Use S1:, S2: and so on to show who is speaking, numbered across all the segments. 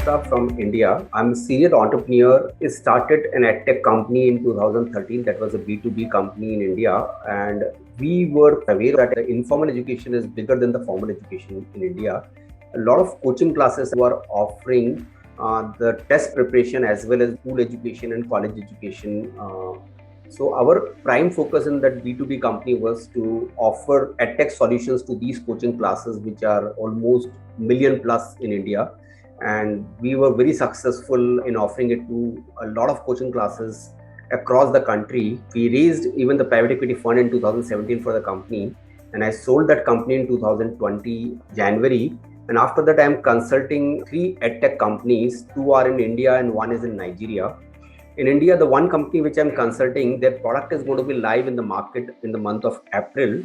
S1: Srivastava from India. I'm a serial entrepreneur. I started an edtech company in 2013. That was a B2B company in India. And we were aware that the informal education is bigger than the formal education in India. A lot of coaching classes were offering the test preparation as well as school education and college education. So our prime focus in that B2B company was to offer edtech solutions to these coaching classes, which are almost million plus in India. And we were very successful in offering it to a lot of coaching classes across the country. We raised even the private equity fund in 2017 for the company, and I sold that company in 2020 January. And after that, I'm consulting 3 edtech companies. 2 are in India and 1 is in Nigeria. In India, the one company which I'm consulting, their product is going to be live in the market in the month of April.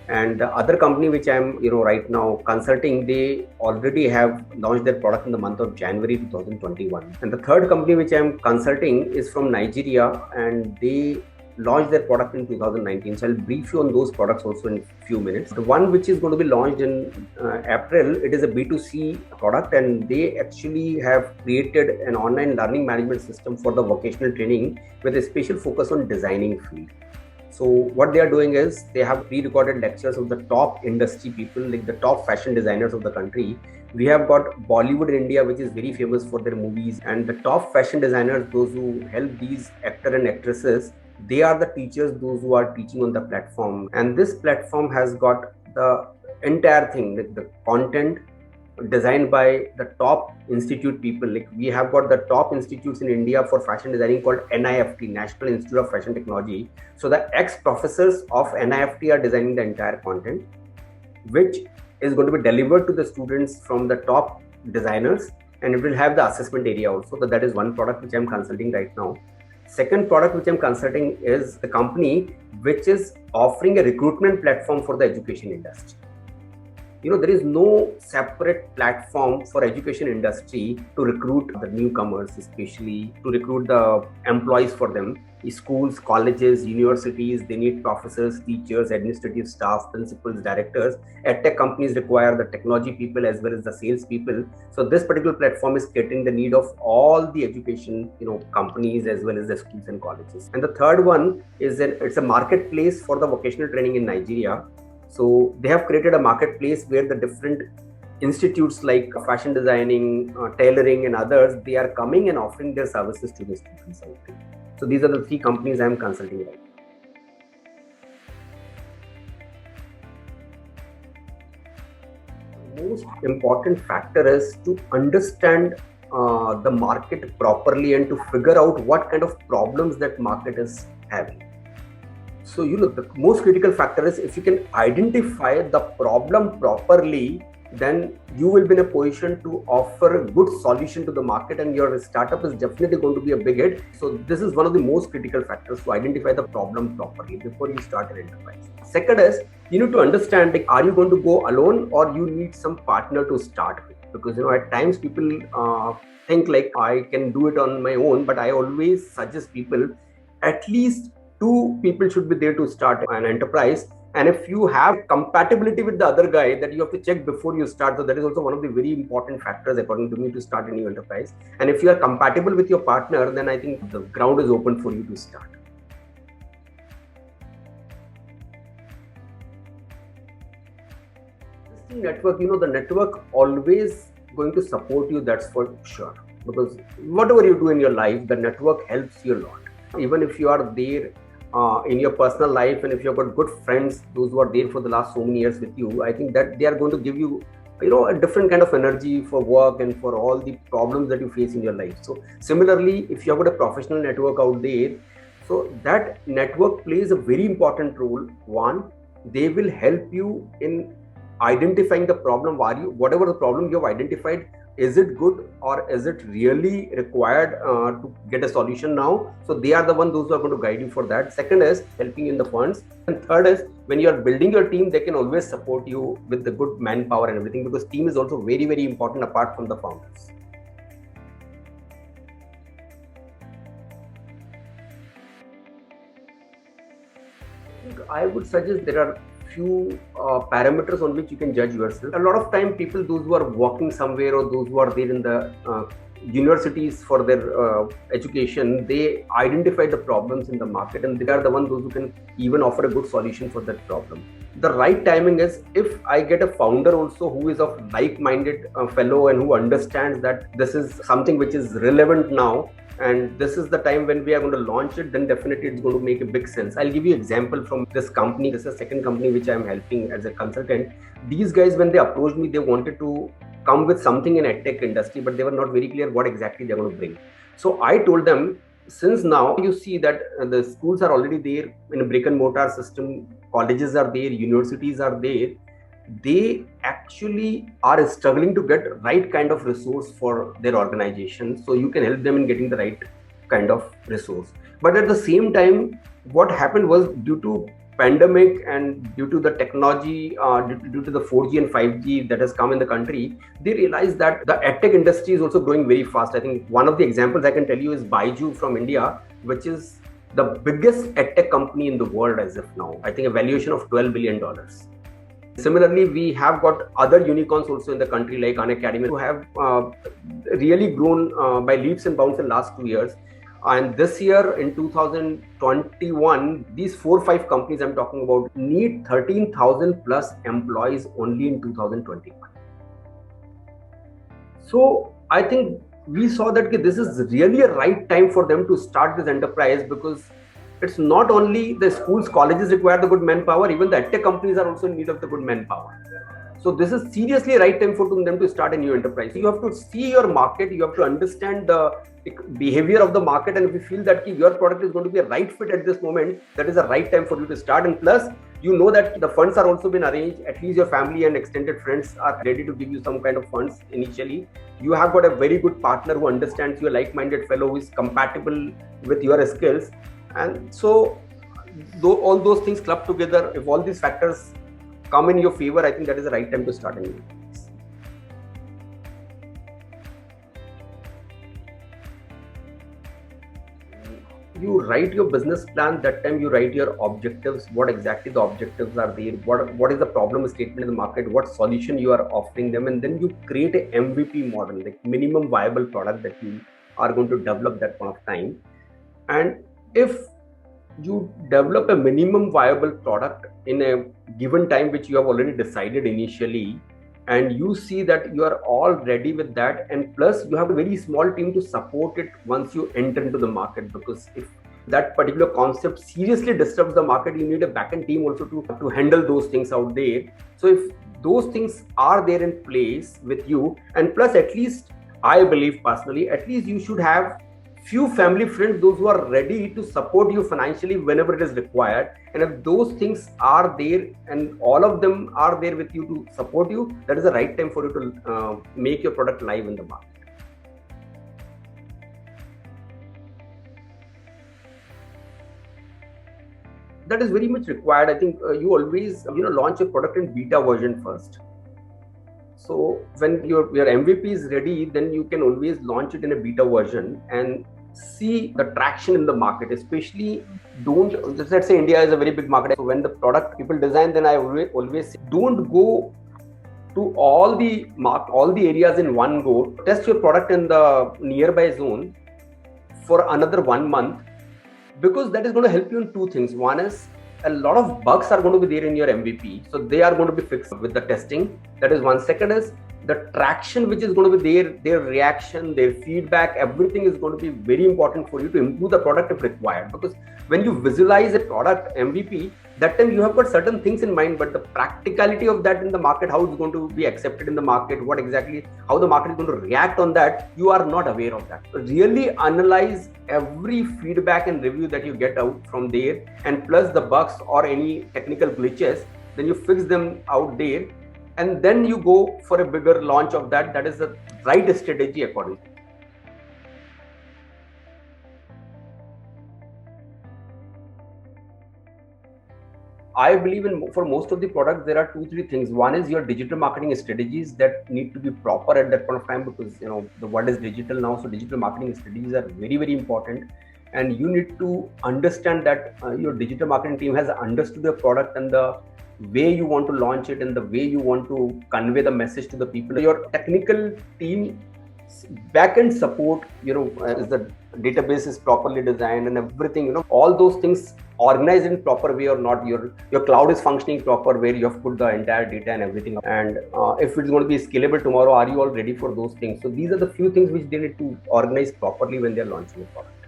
S1: And the other company which I'm right now consulting, they already have launched their product in the month of January 2021. And the third company which I'm consulting is from Nigeria, and they launched their product in 2019. So I'll brief you on those products also in a few minutes. The one which is going to be launched in April, it is a B2C product, and they actually have created an online learning management system for the vocational training with a special focus on designing field. So what they are doing is they have pre-recorded lectures of the top industry people, like the top fashion designers of the country. We have got Bollywood in India, which is very famous for their movies, and the top fashion designers, those who help these actors and actresses, they are the teachers, those who are teaching on the platform. And this platform has got the entire thing, like the content designed by the top institute people. Like we have got the top institutes in India for fashion designing called NIFT, National Institute of Fashion Technology. So the ex-professors of NIFT are designing the entire content, which is going to be delivered to the students from the top designers, and it will have the assessment area also. So that is one product which I'm consulting right now. Second product which I'm consulting is the company which is offering a recruitment platform for the education industry. There is no separate platform for education industry to recruit the newcomers, especially to recruit the employees for them. Schools, colleges, universities, they need professors, teachers, administrative staff, principals, directors. EdTech companies require the technology people as well as the sales people. So this particular platform is catering the need of all the education, companies as well as the schools and colleges. And the third one is it's a marketplace for the vocational training in Nigeria. So they have created a marketplace where the different institutes like fashion designing, tailoring and others, they are coming and offering their services to the students. So these are the 3 companies I am consulting right now. The most important factor is to understand the market properly and to figure out what kind of problems that market is having. So, the most critical factor is if you can identify the problem properly, then you will be in a position to offer a good solution to the market, and your startup is definitely going to be a big hit. So this is one of the most critical factors, to identify the problem properly before you start an enterprise. Second is, you need to understand, like, are you going to go alone or you need some partner to start with? Because, at times people think like I can do it on my own, but I always suggest people at least 2 people should be there to start an enterprise. And if you have compatibility with the other guy, that you have to check before you start. So that is also one of the very important factors, according to me, to start a new enterprise. And if you are compatible with your partner, then I think the ground is open for you to start. Existing network, the network always going to support you, that's for sure. Because whatever you do in your life, the network helps you a lot. Even if you are there in your personal life, and if you've got good friends, those who are there for the last so many years with you, I think that they are going to give you, a different kind of energy for work and for all the problems that you face in your life. So similarly, if you have got a professional network out there, so that network plays a very important role. One, they will help you in identifying the problem. Whatever the problem you have identified, is it good or is it really required to get a solution now? So they are the ones, those who are going to guide you for that. Second is helping in the funds. And third is when you are building your team, they can always support you with the good manpower and everything, because team is also very, very important apart from the founders. I would suggest there are few parameters on which you can judge yourself. A lot of time people, those who are walking somewhere or those who are there in the universities for their education, they identify the problems in the market, and they are the ones those who can even offer a good solution for that problem. The right timing is if I get a founder also who is of like-minded fellow and who understands that this is something which is relevant now, and this is the time when we are going to launch it, then definitely it's going to make a big sense. I'll give you an example from this company. This is the second company which I'm helping as a consultant. These guys, when they approached me, they wanted to come with something in edtech industry, but they were not very clear what exactly they're going to bring. So I told them, since now you see that the schools are already there in a brick and mortar system, colleges are there, universities are there, they actually are struggling to get right kind of resource for their organization. So you can help them in getting the right kind of resource. But at the same time, what happened was, due to pandemic and due to the technology, due to the 4G and 5G that has come in the country, they realized that the edtech industry is also growing very fast. I think one of the examples I can tell you is Byju from India, which is the biggest edtech company in the world as of now. I think a valuation of $12 billion. Similarly, we have got other unicorns also in the country like Unacademy, who have really grown by leaps and bounds in the last 2 years. And this year in 2021, these 4 or 5 companies I'm talking about need 13,000 plus employees only in 2021. So I think we saw that this is really a right time for them to start this enterprise, because it's not only the schools, colleges require the good manpower, even the edtech companies are also in need of the good manpower. So this is seriously right time for them to start a new enterprise. You have to see your market, you have to understand the behavior of the market, and if you feel that your product is going to be a right fit at this moment, that is the right time for you to start. And plus, you know that the funds are also been arranged, at least your family and extended friends are ready to give you some kind of funds initially. You have got a very good partner who understands you, a like-minded fellow who is compatible with your skills. And so all those things club together, if all these factors come in your favor, I think that is the right time to start a new business. You write your business plan, that time you write your objectives, what exactly the objectives are there, what is the problem statement in the market, what solution you are offering them, and then you create a MVP model, like minimum viable product that you are going to develop that point of time. And if you develop a minimum viable product in a given time, which you have already decided initially, and you see that you are all ready with that, and plus you have a very small team to support it once you enter into the market, because if that particular concept seriously disturbs the market, you need a backend team also to handle those things out there. So if those things are there in place with you, and plus, at least I believe personally, at least you should have few family friends, those who are ready to support you financially whenever it is required. And if those things are there and all of them are there with you to support you, that is the right time for you to make your product live in the market. That is very much required. I think you always launch a product in beta version first. So when your MVP is ready, then you can always launch it in a beta version and see the traction in the market. Especially, let's say India is a very big market. So when the product people design, then I always say, don't go to all the areas in one go. Test your product in the nearby zone for another 1 month, because that is going to help you in 2 things. One is, a lot of bugs are going to be there in your MVP, so they are going to be fixed with the testing. That is one. Second is the traction which is going to be there, their reaction, their feedback, everything is going to be very important for you to improve the product if required. Because when you visualize a product MVP, that time you have got certain things in mind, but the practicality of that in the market, how it's going to be accepted in the market, how the market is going to react on that, you are not aware of that. So really analyze every feedback and review that you get out from there, and plus the bugs or any technical glitches, then you fix them out there, and then you go for a bigger launch of that. That is the right strategy according to me. I believe for most of the products, there are 2-3 things. One is your digital marketing strategies that need to be proper at that point of time, because the world is digital now. So digital marketing strategies are very, very important. And you need to understand that your digital marketing team has understood your product and the way you want to launch it and the way you want to convey the message to the people. Your technical team backend support, is the database is properly designed and everything, all those things organized in proper way or not, your cloud is functioning proper where you have put the entire data and everything, and if it's going to be scalable tomorrow, are you all ready for those things? So these are the few things which they need to organize properly when they're launching a product.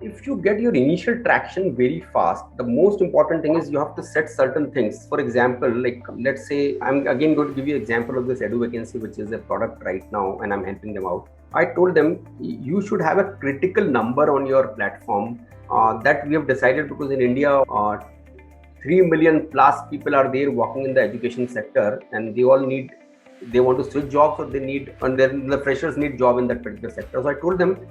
S1: If you get your initial traction very fast, the most important thing is you have to set certain things. For example, like let's say, I'm again going to give you an example of this EduVacancy, which is a product right now, and I'm helping them out. I told them you should have a critical number on your platform that we have decided, because in India, 3 million plus people are there working in the education sector, and they want to switch jobs, or and then the freshers need job in that particular sector. So I told them,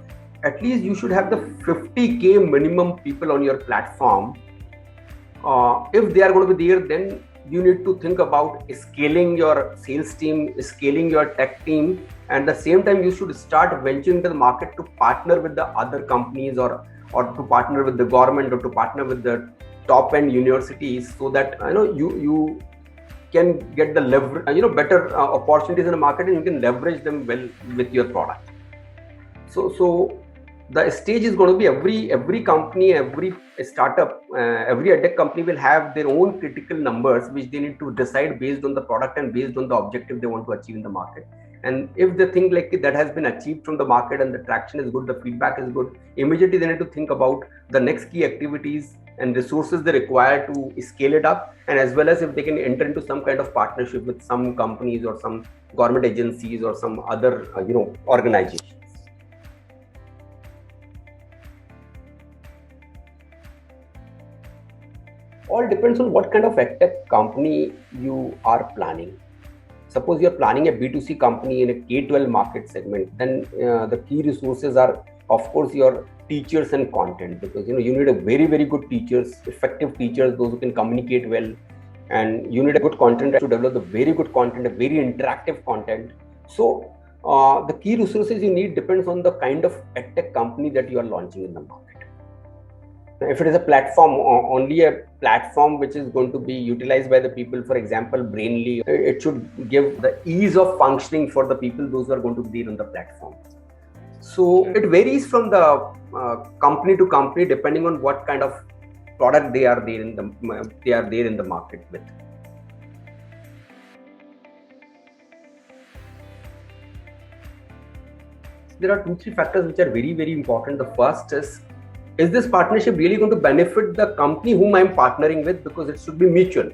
S1: at least you should have the 50K minimum people on your platform. If they are going to be there, then you need to think about scaling your sales team, scaling your tech team, and at the same time you should start venturing into the market to partner with the other companies, or to partner with the government, or to partner with the top end universities, so that you can get the leverage, better opportunities in the market, and you can leverage them well with your product. So the stage is going to be every company, every startup, every edtech company will have their own critical numbers, which they need to decide based on the product and based on the objective they want to achieve in the market. And if they think like that has been achieved from the market and the traction is good, the feedback is good, immediately they need to think about the next key activities and resources they require to scale it up, and as well as if they can enter into some kind of partnership with some companies or some government agencies or some other organizations. All depends on what kind of edtech company you are planning. Suppose you're planning a B2C company in a K-12 market segment, then the key resources are, of course, your teachers and content, because you need a very, very good teachers, effective teachers, those who can communicate well, and you need a good content to develop the very good content, a very interactive content. So the key resources you need depends on the kind of edtech company that you are launching in the market. If it is a platform, only a platform which is going to be utilized by the people, for example, Brainly, it should give the ease of functioning for the people, those who are going to be on the platform. So it varies from the company to company, depending on what kind of product they are there in the market with. There are 2-3 factors which are very, very important. The first is this partnership really going to benefit the company whom I'm partnering with? Because it should be mutual.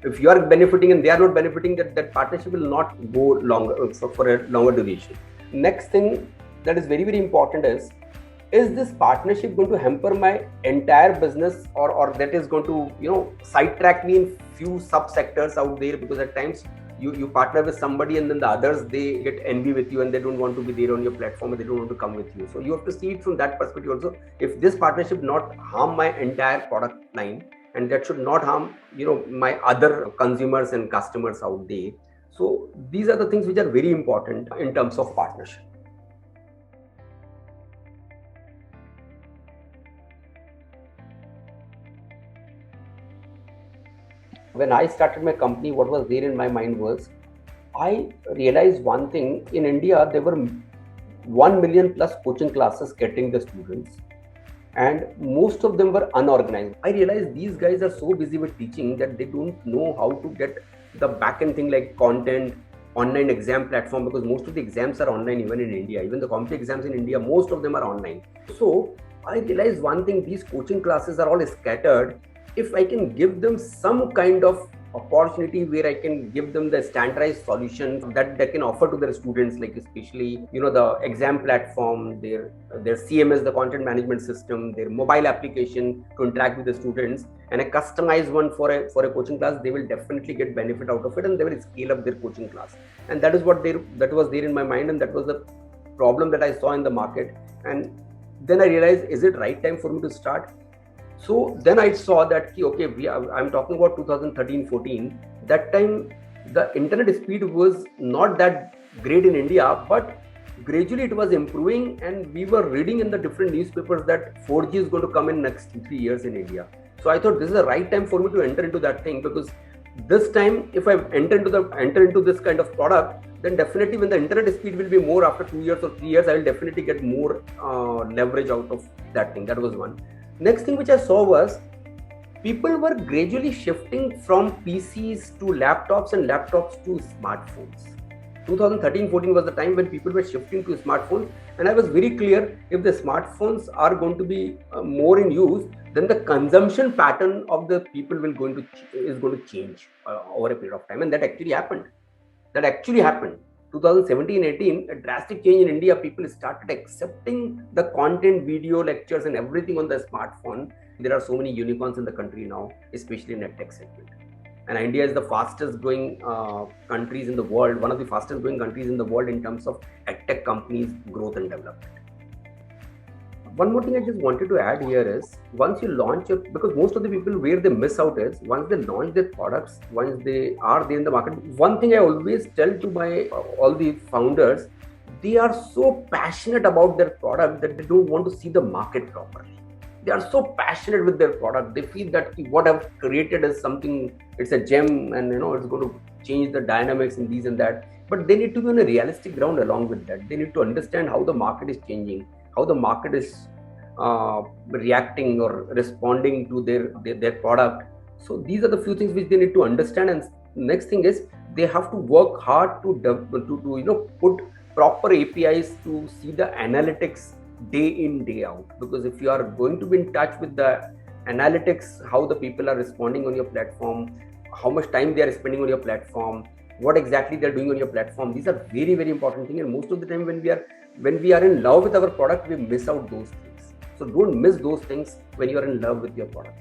S1: If you are benefiting and they are not benefiting, that partnership will not go longer for a longer duration. Next thing that is very, very important is this partnership going to hamper my entire business, or that is going to sidetrack me in few sub-sectors out there? Because at times you partner with somebody and then the others, they get envy with you and they don't want to be there on your platform, and they don't want to come with you. So you have to see it from that perspective also. If this partnership not harm my entire product line, and that should not harm my other consumers and customers out there. So these are the things which are very important in terms of partnership. When I started my company, what was there in my mind was, I realized one thing. In India, there were 1 million plus coaching classes getting the students, and most of them were unorganized. I realized these guys are so busy with teaching that they don't know how to get the back-end thing like content, online exam platform, because most of the exams are online even in India. Even the competitive exams in India, most of them are online. So I realized one thing, these coaching classes are all scattered. If I can give them some kind of opportunity where I can give them the standardized solution that they can offer to their students, like especially the exam platform, their CMS, the content management system, their mobile application to interact with the students, and a customized one for a coaching class, they will definitely get benefit out of it, and they will scale up their coaching class. And that is what that was there in my mind, and that was the problem that I saw in the market. And then I realized, is it right time for me to start? So then I saw that, okay, I'm talking about 2013-14. That time, the internet speed was not that great in India, but gradually it was improving, and we were reading in the different newspapers that 4G is going to come in next 2-3 years in India. So I thought this is the right time for me to enter into that thing, because this time if I enter into this kind of product, then definitely when the internet speed will be more after 2 years or 3 years, I will definitely get more leverage out of that thing. That was one. Next thing which I saw was people were gradually shifting from PCs to laptops and laptops to smartphones. 2013-14 was the time when people were shifting to smartphones, and I was very clear, if the smartphones are going to be more in use, then the consumption pattern of the people is going to change over a period of time, and that actually happened. 2017-18, a drastic change in India. People started accepting the content, video, lectures, and everything on the smartphone. There are so many unicorns in the country now, especially in the tech segment. And India is the fastest growing countries in the world, one of the fastest growing countries in the world in terms of tech companies growth and development. One more thing I just wanted to add here is, once you launch it, because most of the people where they miss out is once they launch their products, once they are there in the market. One thing I always tell to my all the founders, they are so passionate about their product that they don't want to see the market properly. They are so passionate with their product. They feel that what I've created is something, it's a gem, and it's going to change the dynamics and these and that. But they need to be on a realistic ground along with that. They need to understand how the market is changing, how the market is reacting or responding to their product. So these are the few things which they need to understand. And next thing is, they have to work hard to put proper APIs to see the analytics day in, day out. Because if you are going to be in touch with the analytics, how the people are responding on your platform, how much time they are spending on your platform, what exactly they're doing on your platform, these are very, very important things. And most of the time when we are in love with our product, we miss out those things. So don't miss those things when you are in love with your product.